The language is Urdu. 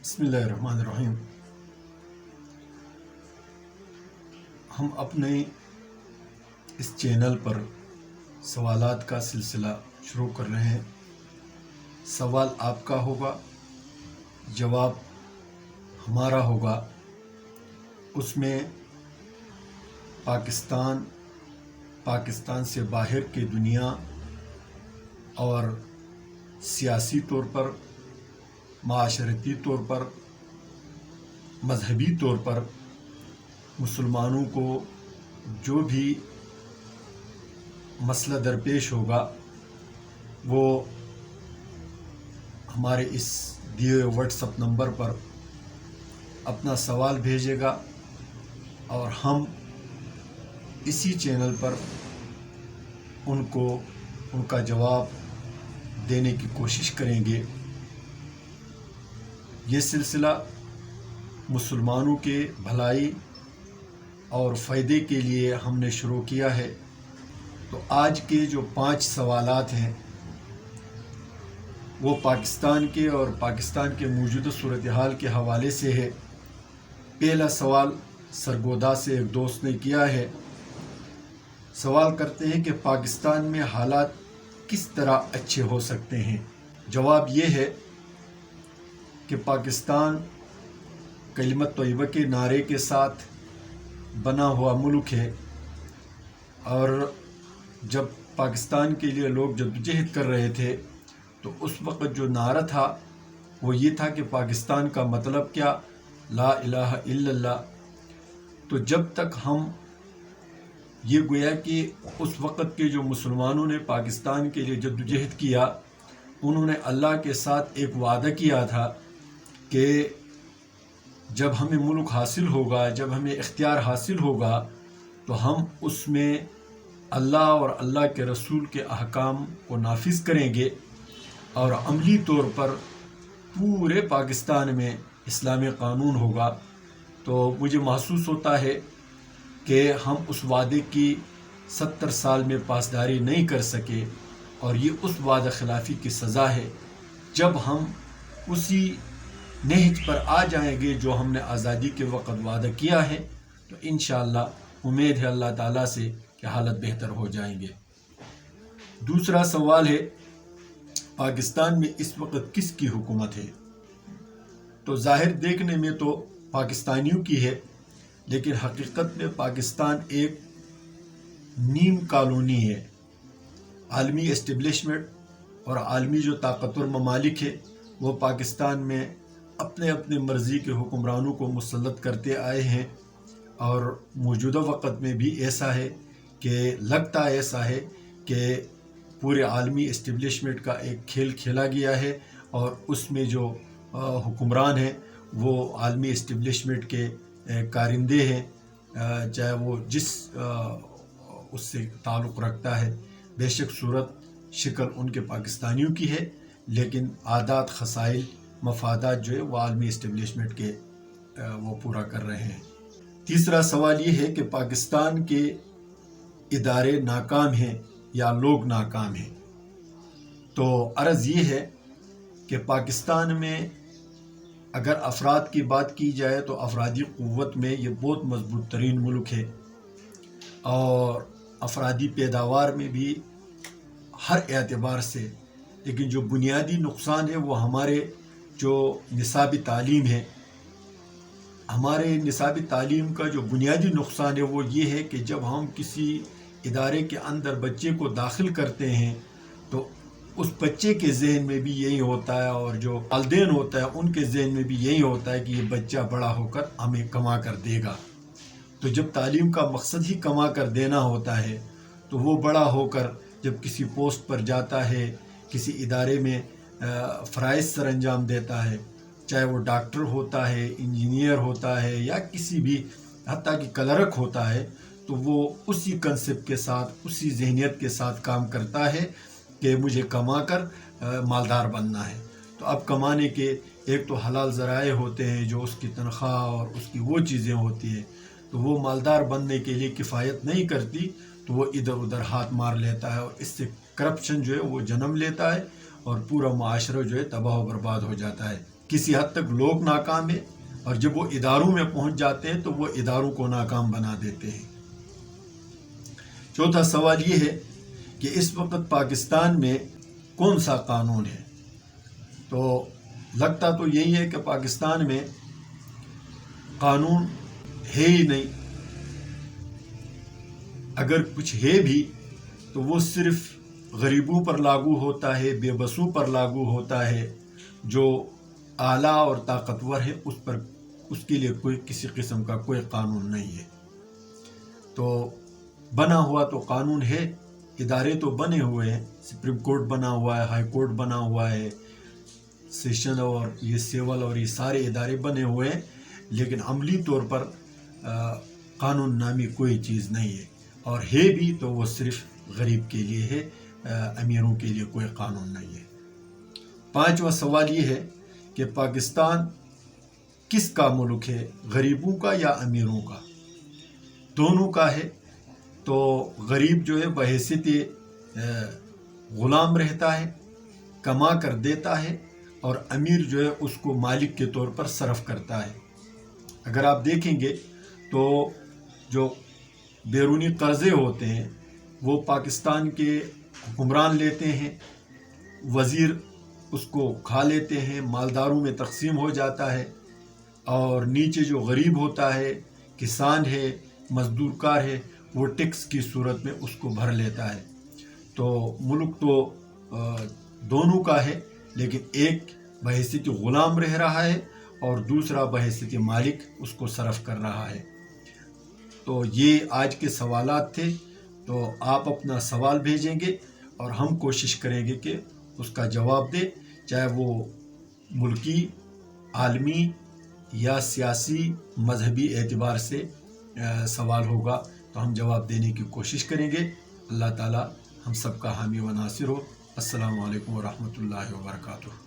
بسم اللہ الرحمن الرحیم۔ ہم اپنے اس چینل پر سوالات کا سلسلہ شروع کر رہے ہیں۔ سوال آپ کا ہوگا، جواب ہمارا ہوگا۔ اس میں پاکستان سے باہر کی دنیا اور سیاسی طور پر، معاشرتی طور پر، مذہبی طور پر مسلمانوں کو جو بھی مسئلہ درپیش ہوگا وہ ہمارے اس دیے ہوئے واٹس ایپ نمبر پر اپنا سوال بھیجے گا اور ہم اسی چینل پر ان کا جواب دینے کی کوشش کریں گے۔ یہ سلسلہ مسلمانوں کے بھلائی اور فائدے کے لیے ہم نے شروع کیا ہے۔ تو آج کے جو 5 سوالات ہیں وہ پاکستان کے اور پاکستان کے موجودہ صورتحال کے حوالے سے ہے۔ پہلا سوال سرگودا سے ایک دوست نے کیا ہے۔ سوال کرتے ہیں کہ پاکستان میں حالات کس طرح اچھے ہو سکتے ہیں؟ جواب یہ ہے کہ پاکستان کلمت طیبہ کے نعرے کے ساتھ بنا ہوا ملک ہے، اور جب پاکستان کے لیے لوگ جدوجہد کر رہے تھے تو اس وقت جو نعرہ تھا وہ یہ تھا کہ پاکستان کا مطلب کیا؟ لا الہ الا اللہ۔ تو جب تک ہم یہ گویا کہ اس وقت کے جو مسلمانوں نے پاکستان کے لیے جدوجہد کیا، انہوں نے اللہ کے ساتھ ایک وعدہ کیا تھا کہ جب ہمیں ملک حاصل ہوگا، جب ہمیں اختیار حاصل ہوگا تو ہم اس میں اللہ اور اللہ کے رسول کے احکام کو نافذ کریں گے، اور عملی طور پر پورے پاکستان میں اسلامی قانون ہوگا۔ تو مجھے محسوس ہوتا ہے کہ ہم اس وعدے کی 70 سال میں پاسداری نہیں کر سکے، اور یہ اس وعدہ خلافی کی سزا ہے۔ جب ہم اسی نہج پر آ جائیں گے جو ہم نے آزادی کے وقت وعدہ کیا ہے، تو انشاءاللہ امید ہے اللہ تعالیٰ سے کہ حالت بہتر ہو جائیں گے۔ دوسرا سوال ہے پاکستان میں اس وقت کس کی حکومت ہے؟ تو ظاہر دیکھنے میں تو پاکستانیوں کی ہے، لیکن حقیقت میں پاکستان ایک نیم کالونی ہے۔ عالمی اسٹیبلشمنٹ اور عالمی جو طاقتور ممالک ہے وہ پاکستان میں اپنے اپنے مرضی کے حکمرانوں کو مسلط کرتے آئے ہیں، اور موجودہ وقت میں بھی ایسا ہے کہ لگتا ایسا ہے کہ پورے عالمی اسٹیبلشمنٹ کا ایک کھیل کھیلا گیا ہے، اور اس میں جو حکمران ہیں وہ عالمی اسٹیبلشمنٹ کے کارندے ہیں، چاہے وہ جس اس سے تعلق رکھتا ہے۔ بے شک صورت شکل ان کے پاکستانیوں کی ہے، لیکن عادات، خصائل، مفادات جو ہے وہ عالمی اسٹیبلشمنٹ کے وہ پورا کر رہے ہیں۔ تیسرا سوال یہ ہے کہ پاکستان کے ادارے ناکام ہیں یا لوگ ناکام ہیں؟ تو عرض یہ ہے کہ پاکستان میں اگر افراد کی بات کی جائے تو افرادی قوت میں یہ بہت مضبوط ترین ملک ہے، اور افرادی پیداوار میں بھی ہر اعتبار سے، لیکن جو بنیادی نقصان ہے وہ ہمارے جو نصابی تعلیم ہے، ہمارے نصابی تعلیم کا جو بنیادی نقصان ہے وہ یہ ہے کہ جب ہم کسی ادارے کے اندر بچے کو داخل کرتے ہیں تو اس بچے کے ذہن میں بھی یہی ہوتا ہے، اور جو والدین ہوتا ہے ان کے ذہن میں بھی یہی ہوتا ہے کہ یہ بچہ بڑا ہو کر ہمیں کما کر دے گا۔ تو جب تعلیم کا مقصد ہی کما کر دینا ہوتا ہے تو وہ بڑا ہو کر جب کسی پوسٹ پر جاتا ہے، کسی ادارے میں فرائض سر انجام دیتا ہے، چاہے وہ ڈاکٹر ہوتا ہے، انجینئر ہوتا ہے، یا کسی بھی حتیٰ کہ کلرک ہوتا ہے، تو وہ اسی کنسپٹ کے ساتھ، اسی ذہنیت کے ساتھ کام کرتا ہے کہ مجھے کما کر مالدار بننا ہے۔ تو اب کمانے کے ایک تو حلال ذرائع ہوتے ہیں جو اس کی تنخواہ اور اس کی وہ چیزیں ہوتی ہیں، تو وہ مالدار بننے کے لیے کفایت نہیں کرتی، تو وہ ادھر ادھر ہاتھ مار لیتا ہے، اور اس سے کرپشن جو ہے وہ جنم لیتا ہے، اور پورا معاشرہ جو ہے تباہ و برباد ہو جاتا ہے۔ کسی حد تک لوگ ناکام ہیں، اور جب وہ اداروں میں پہنچ جاتے ہیں تو وہ اداروں کو ناکام بنا دیتے ہیں۔ چوتھا سوال یہ ہے کہ اس وقت پاکستان میں کون سا قانون ہے؟ تو لگتا تو یہی ہے کہ پاکستان میں قانون ہے ہی نہیں، اگر کچھ ہے بھی تو وہ صرف غریبوں پر لاگو ہوتا ہے، بے بسوں پر لاگو ہوتا ہے، جو اعلیٰ اور طاقتور ہے اس کے لیے کسی قسم کا کوئی قانون نہیں ہے۔ تو بنا ہوا تو قانون ہے، ادارے تو بنے ہوئے ہیں، سپریم کورٹ بنا ہوا ہے، ہائی کورٹ بنا ہوا ہے، سیشن اور یہ سیول اور یہ سارے ادارے بنے ہوئے ہیں، لیکن عملی طور پر قانون نامی کوئی چیز نہیں ہے، اور ہے بھی تو وہ صرف غریب کے لیے ہے، امیروں کے لیے کوئی قانون نہیں ہے۔ پانچواں سوال یہ ہے کہ پاکستان کس کا ملک ہے، غریبوں کا یا امیروں کا؟ دونوں کا ہے۔ تو غریب جو ہے بحیثیت غلام رہتا ہے، کما کر دیتا ہے، اور امیر جو ہے اس کو مالک کے طور پر صرف کرتا ہے۔ اگر آپ دیکھیں گے تو جو بیرونی قرضے ہوتے ہیں وہ پاکستان کے حکمران لیتے ہیں، وزیر اس کو کھا لیتے ہیں، مالداروں میں تقسیم ہو جاتا ہے، اور نیچے جو غریب ہوتا ہے، کسان ہے، مزدور کار ہے، وہ ٹیکس کی صورت میں اس کو بھر لیتا ہے۔ تو ملک تو دونوں کا ہے، لیکن ایک بحیثیت غلام رہ رہا ہے اور دوسرا بحیثیت مالک اس کو صرف کر رہا ہے۔ تو یہ آج کے سوالات تھے، تو آپ اپنا سوال بھیجیں گے اور ہم کوشش کریں گے کہ اس کا جواب دیں، چاہے وہ ملکی، عالمی یا سیاسی مذہبی اعتبار سے سوال ہوگا تو ہم جواب دینے کی کوشش کریں گے۔ اللہ تعالی ہم سب کا حامی و ناصر ہو۔ السلام علیکم ورحمۃ اللہ وبرکاتہ۔